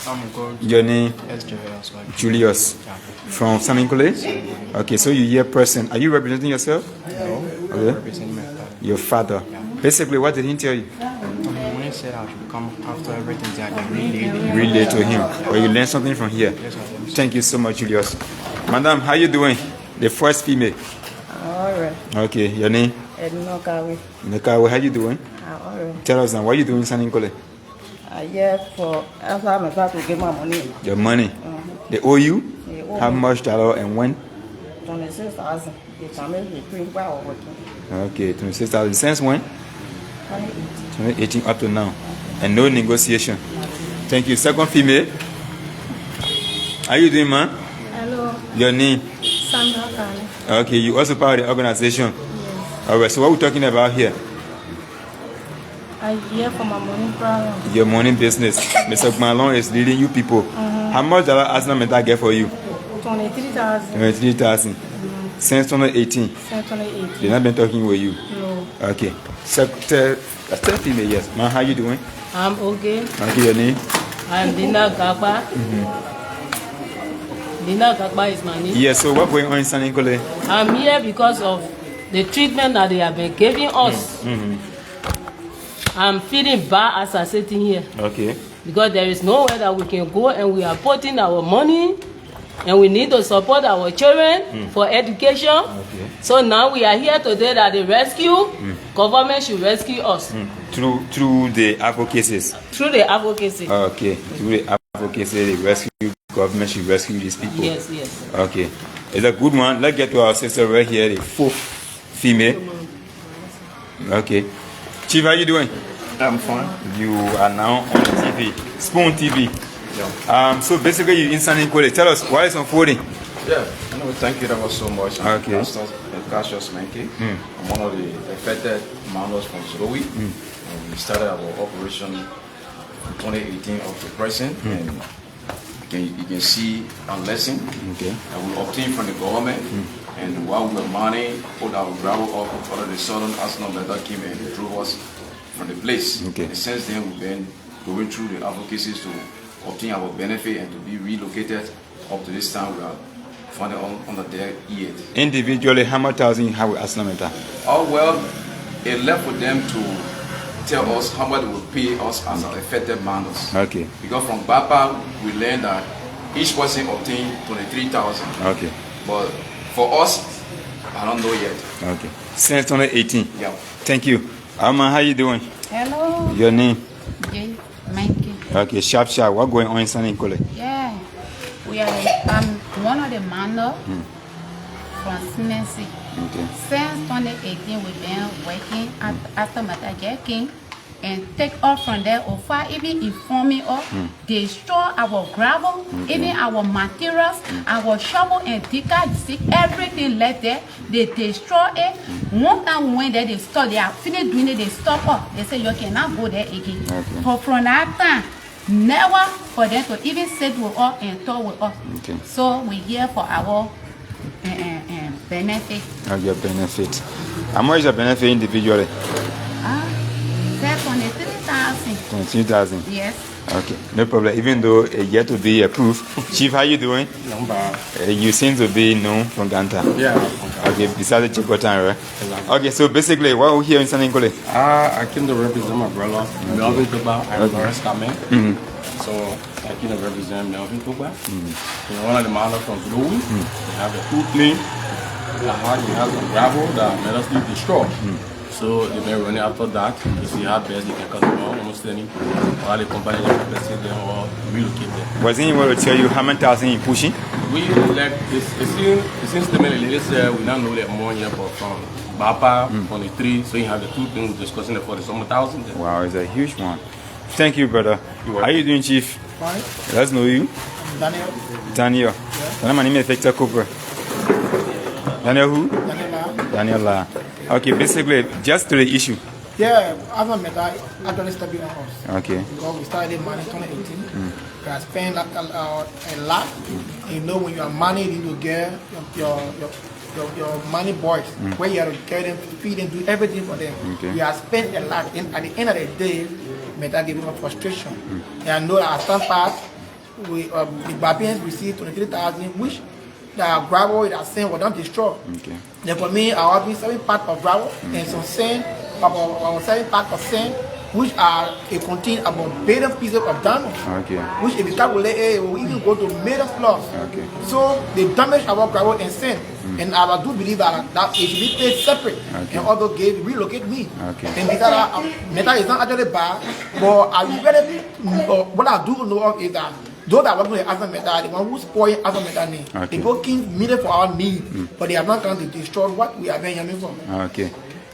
[SPEAKER 8] I'm good.
[SPEAKER 1] Your name?
[SPEAKER 8] Yes, Julius.
[SPEAKER 1] Julius. From Sanniquellie? Okay, so you're here present. Are you representing yourself?
[SPEAKER 8] No.
[SPEAKER 1] Okay.
[SPEAKER 8] Representing my father.
[SPEAKER 1] Your father. Basically, what did he tell you?
[SPEAKER 8] When he said I should come after everything that I can
[SPEAKER 1] Relay to him. Or you learn something from here. Thank you so much, Julius. Madam, how you doing? The first female.
[SPEAKER 9] Alright.
[SPEAKER 1] Okay, your name?
[SPEAKER 9] Ednokawe.
[SPEAKER 1] Nekawe, how you doing?
[SPEAKER 9] Alright.
[SPEAKER 1] Tell us now, what you doing in Sanniquellie?
[SPEAKER 9] Yeah, for after my father to give my money.
[SPEAKER 1] Your money. They owe you?
[SPEAKER 9] They owe
[SPEAKER 1] How
[SPEAKER 9] me
[SPEAKER 1] much dollar and when?
[SPEAKER 9] 26,000. The family will bring back over to
[SPEAKER 1] Okay, 26,000. Since when?
[SPEAKER 9] 2018.
[SPEAKER 1] 2018 up to now. And no negotiation. Thank you. Second female. How you doing, man?
[SPEAKER 10] Hello,
[SPEAKER 1] Your name?
[SPEAKER 10] Sanniquellie.
[SPEAKER 1] Okay, you also part of the organization?
[SPEAKER 10] Yes.
[SPEAKER 1] Alright, so what we're talking about here?
[SPEAKER 10] I hear from my money problem.
[SPEAKER 1] Your money business. Mr. Malone is leading you people. How much dollar Arsenal Mental get for you?
[SPEAKER 10] 23,000
[SPEAKER 1] 23,000. Since 2018.
[SPEAKER 10] since 2018.
[SPEAKER 1] They not been talking with you.
[SPEAKER 10] No.
[SPEAKER 1] Okay. So third female, yes. Man, how you doing?
[SPEAKER 7] I'm okay.
[SPEAKER 1] Okay, your name?
[SPEAKER 7] I'm Dina Gagba. Dina Gagba is my name.
[SPEAKER 1] Yeah, so what going on in Sanniquellie?
[SPEAKER 7] I'm here because of the treatment that they have been giving us. I'm feeling bad as I'm sitting here
[SPEAKER 1] Okay.
[SPEAKER 7] because there is nowhere that we can go, and we are putting our money, and we need to support our children for education.
[SPEAKER 1] Okay.
[SPEAKER 7] So now we are here today that the rescue government should rescue us
[SPEAKER 1] Through the advocacies.
[SPEAKER 7] through the advocacy.
[SPEAKER 1] Okay. Through the advocacy, the rescue government should rescue these people.
[SPEAKER 7] Yes, yes.
[SPEAKER 1] Okay. It's a good one. Let's get to our sister right here, the fourth female. Okay. Chief, how you doing?
[SPEAKER 8] I'm fine.
[SPEAKER 1] You are now on TV, Spoon TV.
[SPEAKER 8] Yeah.
[SPEAKER 1] So basically, you in Sanniquellie. Tell us what is unfolding.
[SPEAKER 11] Yeah, no, thank you that was so much.
[SPEAKER 1] Okay.
[SPEAKER 11] Cassius Menke. I'm one of the affected miners from Zolowi. We started our operation in 2018 up to present, and you can see our lesson that we obtained from the government. And while we were mining, put our gravel up, all of the sudden Arsenal that came and drove us from the place.
[SPEAKER 1] Okay.
[SPEAKER 11] And since then, we've been going through the advocacies to obtain our benefit and to be relocated. Up to this time, we are funded under their EAD.
[SPEAKER 1] Individually, how much thousand you have with Arsenal Mental?
[SPEAKER 11] Oh, well, it left for them to tell us how much they will pay us as our affected miners.
[SPEAKER 1] Okay.
[SPEAKER 11] Because from BAPA, we learned that each person obtained 23,000.
[SPEAKER 1] Okay.
[SPEAKER 11] But for us, I don't know yet.
[SPEAKER 1] Okay. Since 2018.
[SPEAKER 11] Yeah.
[SPEAKER 1] Thank you. Alma, how you doing?
[SPEAKER 10] Hello,
[SPEAKER 1] Your name?
[SPEAKER 10] Jay Menke.
[SPEAKER 1] Okay, sharp. What going on in Sanniquellie?
[SPEAKER 10] Yeah, we are.
[SPEAKER 12] one of the miners from Sanniquellie.
[SPEAKER 1] Okay.
[SPEAKER 12] Since 2018, we've been working after Mata King and take off from there over even informing us, destroy our gravel, even our materials, our shovel and digger, everything left there, they destroy it. One time we went there, they stop, they are finished doing it, they stop us. They say you cannot go there again. But from that time, never for them to even sit with us and talk with us. So we here for our benefit.
[SPEAKER 1] Your benefit. How much is your benefit individually?
[SPEAKER 12] 23,000.
[SPEAKER 1] 22,000.
[SPEAKER 12] Yes.
[SPEAKER 1] Okay, no problem. Even though yet to be approved. Chief, how you doing? You seem to be known from Ganta.
[SPEAKER 13] Yeah.
[SPEAKER 1] Okay, besides the Chicotan, right? Exactly. Okay, so basically, what are we here in Sanniquellie?
[SPEAKER 13] I came to represent my brother, Melvin Toba, and Lawrence Kamen. So I came to represent Melvin Toba. One of the miners from Louis. They have a food plane. They have some gravel that made us need destroy. So they've been running after that to see how best they can cut them out, almost any all the companies that represent them or relocate them.
[SPEAKER 1] Was anyone to tell you how many thousand you pushing?
[SPEAKER 13] We like it seems to me like we now know that more here from Bapa, 23, so you have the two things discussing the 40,000.
[SPEAKER 1] Wow, it's a huge one. Thank you, brother. How are you doing, Chief?
[SPEAKER 14] Fine.
[SPEAKER 1] Let's know you.
[SPEAKER 14] Daniel.
[SPEAKER 1] Daniel.
[SPEAKER 14] Yeah.
[SPEAKER 1] My name is Victor Cooper. Daniel who? Daniel. Okay, basically, just to the issue.
[SPEAKER 14] Yeah, after Meta actually stepped in on us.
[SPEAKER 1] Okay.
[SPEAKER 14] Because we started money in 2018. We have spent a lot. You know, when you are money, you need to get your money boys, where you have to get them, feed them, do everything for them.
[SPEAKER 1] Okay.
[SPEAKER 14] You have spent a lot. And at the end of the day, Meta gave them frustration. And I know that at some part, the Barbarians received 23,000, which the gravel that sand was not destroyed.
[SPEAKER 1] Okay.
[SPEAKER 14] Then for me, I have been 7 parts of gravel and some sand, about 7 parts of sand, which are contain about billion pieces of damage.
[SPEAKER 1] Okay.
[SPEAKER 14] Which if you calculate it, will even go to million plus.
[SPEAKER 1] Okay.
[SPEAKER 14] So they damage our gravel and sand. And I do believe that it should be paid separate.
[SPEAKER 1] Okay.
[SPEAKER 14] And also relocate me.
[SPEAKER 1] Okay.
[SPEAKER 14] And because Meta is not actually bad, but I really, what I do know of is that those that work with Aston Meta, the one who spoil Aston Meta name,
[SPEAKER 1] Okay.
[SPEAKER 14] they working needed for our need, but they have not come to destroy what we are being for.
[SPEAKER 1] Okay.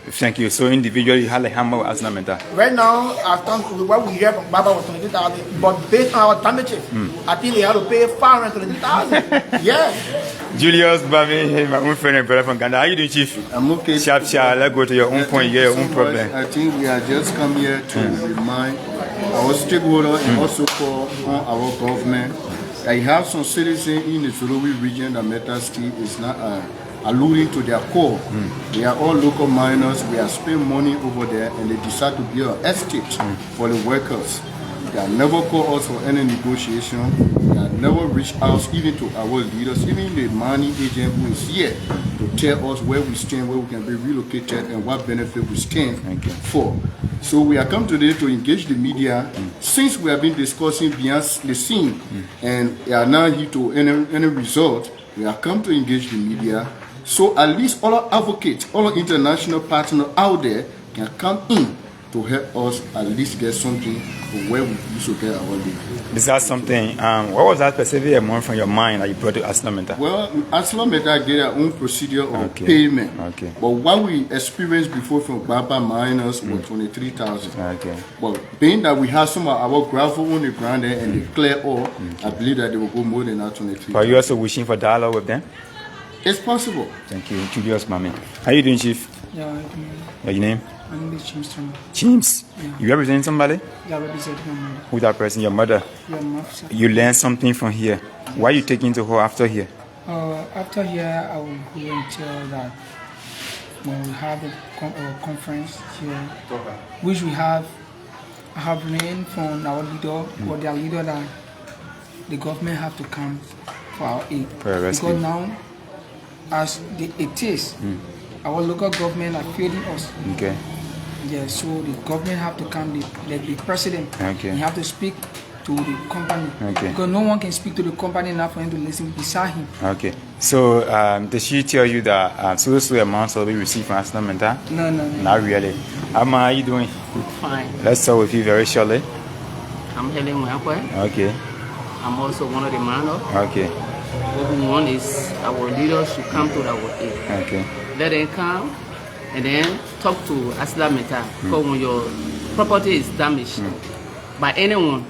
[SPEAKER 1] Thank you. So individually, you had like how much as Meta?
[SPEAKER 14] Right now, I've done what we hear from Baba was 23,000, but based on our damages, I think they have to pay 523,000. Yes.
[SPEAKER 1] Julius Babi, my own friend and brother from Ghana. How you doing, Chief?
[SPEAKER 15] I'm okay.
[SPEAKER 1] Sharp, let's go to your own point. You get your own problem.
[SPEAKER 15] I think we are just come here to remind our stakeholders and also call on our government. I have some citizens in the Solowi region that Meta Steel is not alluding to their core. They are all local miners. We are spending money over there and they decide to build an estate for the workers. They have never called us for any negotiation. They have never reached out even to our leaders, even the mining agent who is here to tell us where we stand, where we can be relocated and what benefit we stand for. So we are come today to engage the media since we have been discussing beyond the scene and we are now here to any result. We have come to engage the media. So at least all our advocates, all our international partners out there can come in to help us at least get something from where we used to get our living.
[SPEAKER 1] Is that something, what was that specific amount from your mind that you brought to Aslamenta?
[SPEAKER 15] Well, Aslamenta get their own procedure of payment.
[SPEAKER 1] Okay.
[SPEAKER 15] But what we experienced before from Baba miners was 23,000.
[SPEAKER 1] Okay.
[SPEAKER 15] But being that we have some of our gravel on the ground there and they clear all, I believe that they will go more than that 23,000.
[SPEAKER 1] Are you also wishing for dialogue with them?
[SPEAKER 15] It's possible.
[SPEAKER 1] Thank you. Julius Mami. How you doing, Chief?
[SPEAKER 14] Yeah,
[SPEAKER 1] What's your name?
[SPEAKER 14] my name is James.
[SPEAKER 1] James?
[SPEAKER 14] Yeah.
[SPEAKER 1] You represent somebody?
[SPEAKER 14] Yeah, I represent my mother.
[SPEAKER 1] Who's that person? Your mother?
[SPEAKER 14] Yeah, my officer.
[SPEAKER 1] You learned something from here. Why are you taking to her after here?
[SPEAKER 14] After here, I will go and tell that when we have a conference here, which I have learned from our leader or their leader that the government have to come for our aid. Because now, as it is, our local government are failing us.
[SPEAKER 1] Okay.
[SPEAKER 14] Yeah, so the government have to come, like the president,
[SPEAKER 1] okay.
[SPEAKER 14] He have to speak to the company.
[SPEAKER 1] Okay.
[SPEAKER 14] Because no one can speak to the company enough for him to listen beside him.
[SPEAKER 1] Okay. So, did she tell you that so amounts will be received from Aslamenta?
[SPEAKER 14] No.
[SPEAKER 1] Not really. Amma, how are you doing?
[SPEAKER 16] Fine.
[SPEAKER 1] Let's start with you very shortly.
[SPEAKER 16] I'm Helen Weah.
[SPEAKER 1] Okay.
[SPEAKER 16] I'm also one of the miners.
[SPEAKER 1] Okay.
[SPEAKER 16] What we want is our leaders to come to our aid.
[SPEAKER 1] Okay.
[SPEAKER 16] Let them come and then talk to Aggrieved. Because when your property is damaged by anyone,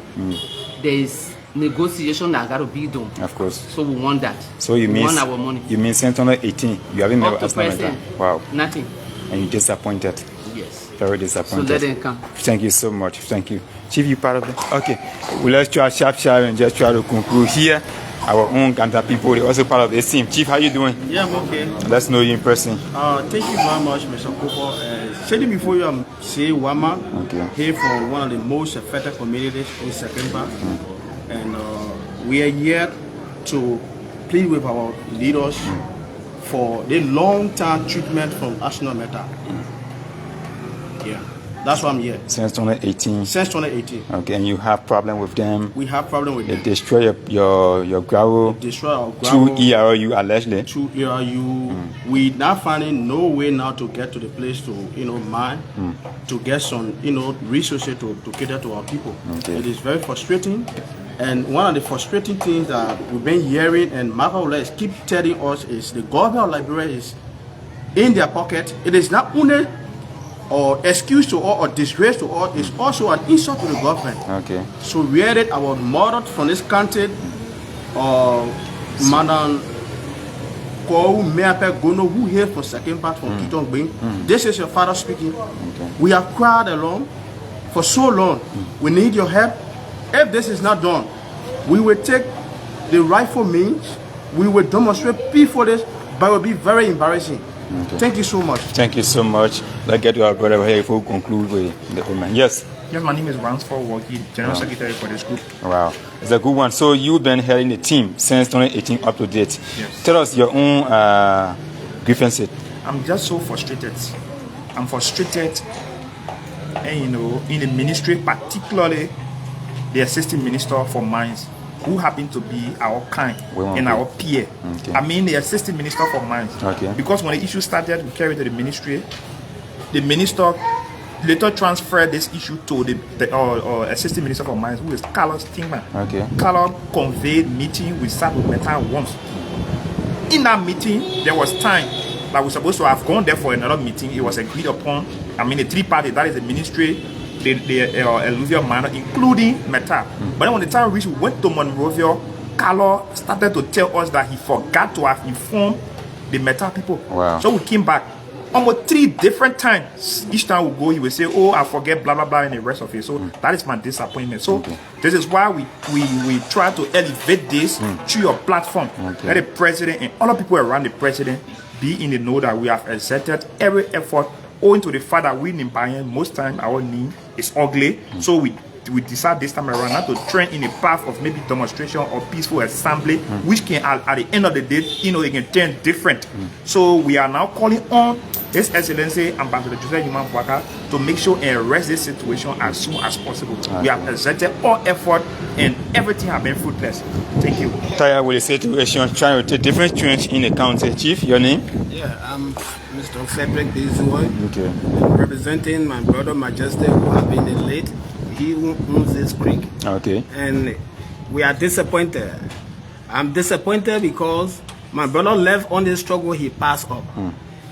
[SPEAKER 16] there is negotiation that got to be done.
[SPEAKER 1] Of course.
[SPEAKER 16] So we want that.
[SPEAKER 1] So you
[SPEAKER 16] we
[SPEAKER 1] mean
[SPEAKER 16] want our money.
[SPEAKER 1] You mean since 2018 you haven't met Aggrieved? Wow.
[SPEAKER 16] Nothing.
[SPEAKER 1] And you're disappointed.
[SPEAKER 16] Yes.
[SPEAKER 1] Very disappointed.
[SPEAKER 16] So let them come.
[SPEAKER 1] Thank you so much. Thank you. Chief, you part of it? Okay. Well, let's try sharp and just try to conclude here. Our own Ganta people, they're also part of this team. Chief, how you doing?
[SPEAKER 17] Yeah, I'm okay.
[SPEAKER 1] Let's know you in person.
[SPEAKER 17] Thank you very much, Mr. Cooper. Saying before you, I'm saying Wama, here from one of the most affected communities in Sanniquellie-Mah. And we are here to plead with our leaders for the long-term treatment from Aggrieved. Yeah. That's why I'm here.
[SPEAKER 1] Since 2018?
[SPEAKER 17] Since 2018.
[SPEAKER 1] Okay, and you have problem with them?
[SPEAKER 17] We have problem with them.
[SPEAKER 1] They destroy your gravel?
[SPEAKER 17] They destroy our gravel.
[SPEAKER 1] Through ERU allegedly?
[SPEAKER 17] Through ERU. We now finding no way now to get to the place to, mine, to get some, resources to cater to our people.
[SPEAKER 1] Okay.
[SPEAKER 17] It is very frustrating. And one of the frustrating things that we've been hearing and Marcos keep telling us is the government of Liberia is in their pocket. It is not only or excuse to all or disgrace to all, is also an insult to the government.
[SPEAKER 1] Okay.
[SPEAKER 17] So we heard our mother from this country, Madam Kou Meape Gono, who here from Sanniquellie-Mah from Kitong Bing. This is your father speaking. Okay. We have cried along for so long. We need your help. If this is not done, we will take the rightful means. We will demonstrate peaceful this, but it will be very embarrassing. Okay. Thank you so much.
[SPEAKER 1] Thank you so much. Let's get to our brother here before we conclude with the woman. Yes.
[SPEAKER 18] Yes, my name is Ransford Waki, General Secretary for this group.
[SPEAKER 1] Wow, it's a good one. So you've been heading the team since 2018 up to date.
[SPEAKER 18] Yes.
[SPEAKER 1] Tell us your own grievances.
[SPEAKER 18] I'm just so frustrated. I'm frustrated, and in the ministry, particularly the Assistant Minister for Mines, who happen to be our kind and our peer.
[SPEAKER 1] Okay.
[SPEAKER 18] I mean the Assistant Minister for Mines.
[SPEAKER 1] Okay.
[SPEAKER 18] Because when the issue started, we carried to the ministry. The minister later transferred this issue to the Assistant Minister for Mines, who is Carlos Tingman.
[SPEAKER 1] Okay.
[SPEAKER 18] Carlos conveyed meeting with Sabu Meta once. In that meeting, there was time that we were supposed to have gone there for another meeting. It was agreed upon. I mean the three parties, that is the ministry, the alluvial miner, including Meta. But then when the time reached, we went to Monrovia. Carlo started to tell us that he forgot to have informed the Meta people.
[SPEAKER 1] Wow.
[SPEAKER 18] So we came back almost 3 different times. Each time we go, he will say, "Oh, I forget, blah blah blah," and the rest of it. So that is my disappointment. So this is why we try to elevate this through your platform. Let the president and other people around the president be in the know that we have exerted every effort, owing to the fact that we Nimba, most time our name is ugly. So we decide this time around not to trend in a path of maybe demonstration or peaceful assembly, which can at the end of the day, it can turn different. So we are now calling on His Excellency Ambassador Joseph Human Waka to make sure and arrest this situation as soon as possible. We have exerted all effort and everything has been fruitless. Thank you.
[SPEAKER 1] Tired with the situation, trying to take different trends in the county. Chief, your name?
[SPEAKER 19] Yeah, I'm Mr. Frederick Bizuoy.
[SPEAKER 1] Okay.
[SPEAKER 19] Representing my brother Majesty, who have been in late. He owns this creek.
[SPEAKER 1] Okay.
[SPEAKER 19] And we are disappointed. I'm disappointed because my brother left on this struggle, he passed up.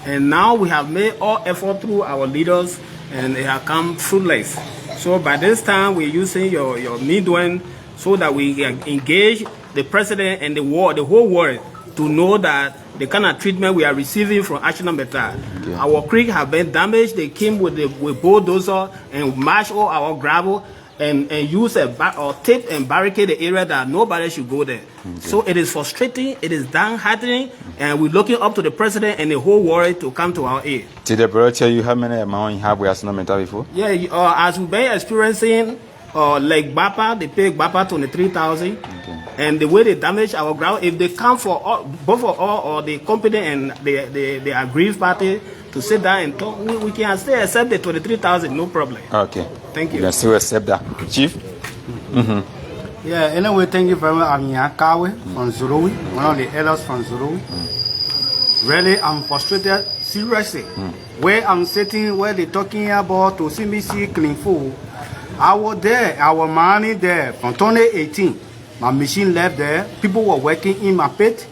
[SPEAKER 19] And now we have made all effort through our leaders and they have come fruitless. So by this time we're using your midwife so that we can engage the president and the whole world to know that the kind of treatment we are receiving from Aggrieved. Our creek have been damaged. They came with bulldozer and mashed all our gravel and use a tape and barricade the area that nobody should go there. So it is frustrating, it is downheartening, and we're looking up to the president and the whole world to come to our aid.
[SPEAKER 1] Did the brother tell you how many amount you have with Aggrieved before?
[SPEAKER 19] Yeah, as we've been experiencing, like Bapa, they pay Bapa 23,000. And the way they damage our ground, if they come for both of all or the company and the aggrieved party to sit down and talk, we can still accept the 23,000, no problem.
[SPEAKER 1] Okay.
[SPEAKER 19] Thank you.
[SPEAKER 1] You can still accept that. Chief?
[SPEAKER 15] Yeah, anyway, thank you very much. I'm Yakawe from Zuluwi, one of the elders from Zuluwi. Really, I'm frustrated, seriously. Where I'm sitting, where they're talking about to see me see clean food. I was there, our money there from 2018.
[SPEAKER 19] My machine left there. People were working in my pit,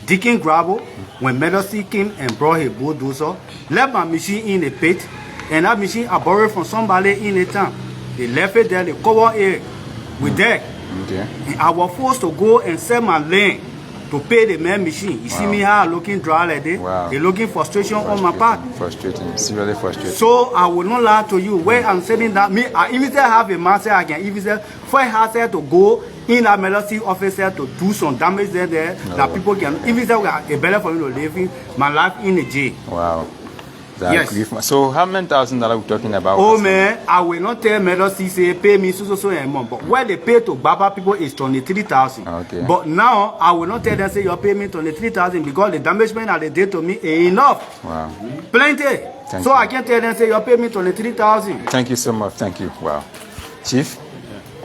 [SPEAKER 19] digging gravel. When Medicine came and brought his bulldozer, left my machine in the pit, and that machine I borrowed from somebody in the town. They left it there, they covered it with deck.
[SPEAKER 1] Okay.
[SPEAKER 19] And I was forced to go and sell my land to pay the man machine. You see me how I'm looking dry like this?
[SPEAKER 1] Wow.
[SPEAKER 19] They're looking frustration on my part.
[SPEAKER 1] Frustrating, seriously frustrating.
[SPEAKER 19] So I will not lie to you. Where I'm saying that, me, I even still have a master, I can even say, for I said to go in that medicine officer to do some damage there, that people can, even say, a better for me to live in my life in the jail.
[SPEAKER 1] Wow.
[SPEAKER 19] Yes.
[SPEAKER 1] So how many $1,000 are we talking about?
[SPEAKER 19] Oh man, I will not tell medicine say pay me so and more. But what they pay to Baba people is 23,000.
[SPEAKER 1] Okay.
[SPEAKER 19] But now I will not tell them say you pay me 23,000 because the damagement that they did to me is enough.
[SPEAKER 1] Wow.
[SPEAKER 19] Plenty.
[SPEAKER 1] Thank
[SPEAKER 19] so
[SPEAKER 1] you.
[SPEAKER 19] I can't tell them say you pay me 23,000.
[SPEAKER 1] Thank you so much. Thank you. Wow. Chief,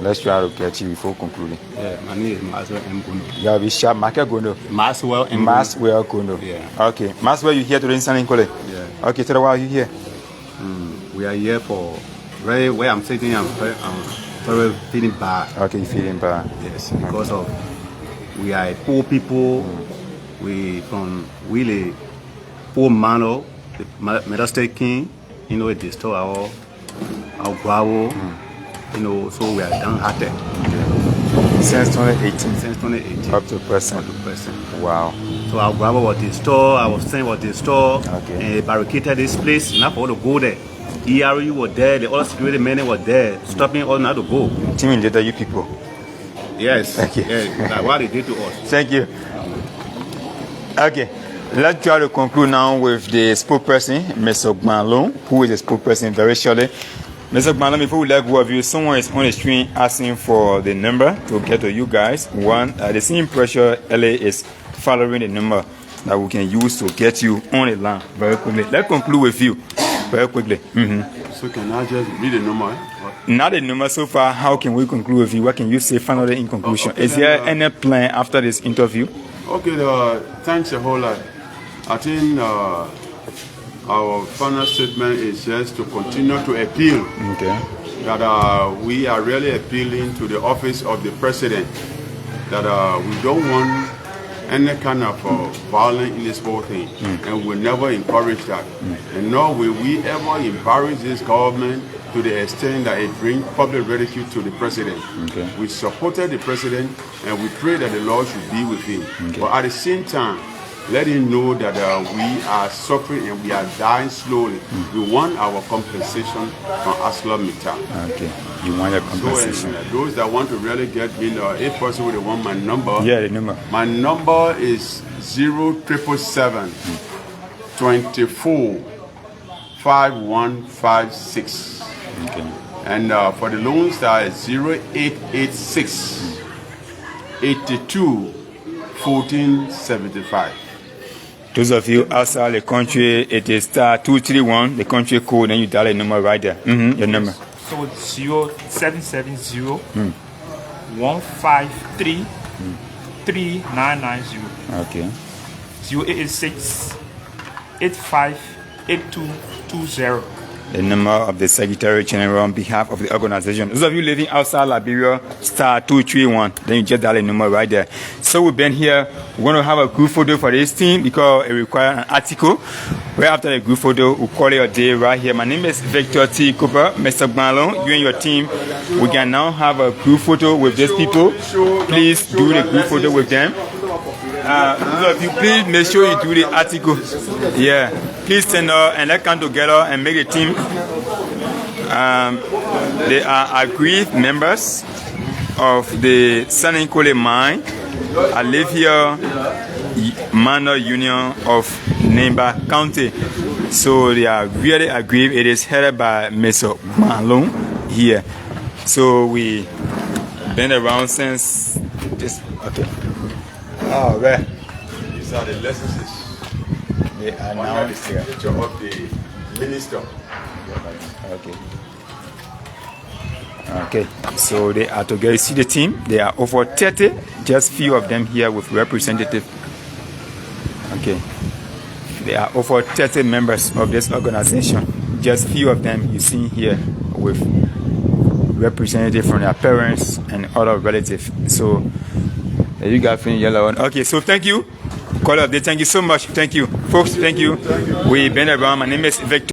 [SPEAKER 1] let's try to get you before concluding.
[SPEAKER 15] Yeah, my name is Maxwell M. Gondo.
[SPEAKER 1] Yeah, we shall Market Gondo.
[SPEAKER 15] Maxwell M.
[SPEAKER 1] Maxwell Gondo.
[SPEAKER 15] Yeah.
[SPEAKER 1] Okay. Maxwell, you here today in Sanniquellie?
[SPEAKER 15] Yeah.
[SPEAKER 1] Okay, tell me why you here.
[SPEAKER 15] We are here for where I'm sitting. I'm very feeling bad.
[SPEAKER 1] Okay, you feeling bad?
[SPEAKER 15] Yes, because of we are poor people. We from really poor manor, the Medal State King. You know, it destroy our gravel. You know, so we are downhearted.
[SPEAKER 1] Since 2018.
[SPEAKER 15] Since 2018.
[SPEAKER 1] Up to present. Wow.
[SPEAKER 15] So our gravel was destroyed, our sand was destroyed,
[SPEAKER 1] okay.
[SPEAKER 15] And they barricaded this place, not for us to go there. ERU was there, the other security men were there, stopping us not to go.
[SPEAKER 1] Team leader, you people.
[SPEAKER 15] Yes.
[SPEAKER 1] Thank you.
[SPEAKER 15] Yeah, like what they did to us.
[SPEAKER 1] Thank you. Okay. Let's try to conclude now with the spokesperson, Mr. Gbanlon, who is the spokesperson very shortly. Mr. Gbanlon, before we let go of you, someone is on the screen asking for the number to get to you guys. One, the same pressure LA is following the number that we can use to get you on the line very quickly. Let's conclude with you very quickly.
[SPEAKER 2] So can I just read the number?
[SPEAKER 1] Not the number so far. How can we conclude with you? What can you say finally in conclusion?
[SPEAKER 2] Okay,
[SPEAKER 1] is there any plan after this interview?
[SPEAKER 2] Okay, thanks a whole lot. I think our final statement is just to continue to appeal.
[SPEAKER 1] Okay.
[SPEAKER 2] That we are really appealing to the office of the president. That we don't want any kind of violence in this whole thing, and we never encourage that. And nor will we ever embarrass this government to the extent that it brings public ridicule to the president.
[SPEAKER 1] Okay.
[SPEAKER 2] We supported the president, and we pray that the Lord should be with him.
[SPEAKER 1] Okay.
[SPEAKER 2] But at the same time, let him know that we are suffering and we are dying slowly. We want our compensation from aggrieved.
[SPEAKER 1] Okay. You want your compensation.
[SPEAKER 2] So, those that want to really get me, if possible, they want my number.
[SPEAKER 1] Yeah, the number.
[SPEAKER 2] My number is 0777 24 5156.
[SPEAKER 1] Okay.
[SPEAKER 2] And for the loans, that is 0886 82 1475.
[SPEAKER 1] Those of you outside the country, it is *231, the country code, and you dial a number right there. Your number.
[SPEAKER 18] So it's 0770 153 3990.
[SPEAKER 1] Okay.
[SPEAKER 18] 0886 858220.
[SPEAKER 1] The number of the Secretary General on behalf of the organization. Those of you living outside Liberia, *231. Then you just dial a number right there. So we've been here. We're going to have a group photo for this team because it requires an article. Right after the group photo, we'll call it a day right here. My name is Victor T. Cooper. Mr. Gbanlon, you and your team, we can now have a group photo with these people. Please do the group photo with them. Those of you, please make sure you do the article. Yeah. Please stand up and let's come together and make a team. They are aggrieved members of the Sanniquellie-Mah Alluvial Miners Union of Nimba County. So they are really aggrieved. It is headed by Mr. Gbanlon here. So we been around since this. Okay. All right.
[SPEAKER 2] These are the licenses.
[SPEAKER 1] They are now
[SPEAKER 2] the signature of the minister.
[SPEAKER 1] Okay. Okay. So they are together. You see the team? They are over 30. Just few of them here with representative. Okay. They are over 30 members of this organization. Just few of them you see here with representative from their parents and other relatives. So You got fin yellow one. Okay, so thank you. Call update. Thank you so much. Thank you. Folks, thank you. We've been around. My name is Victor.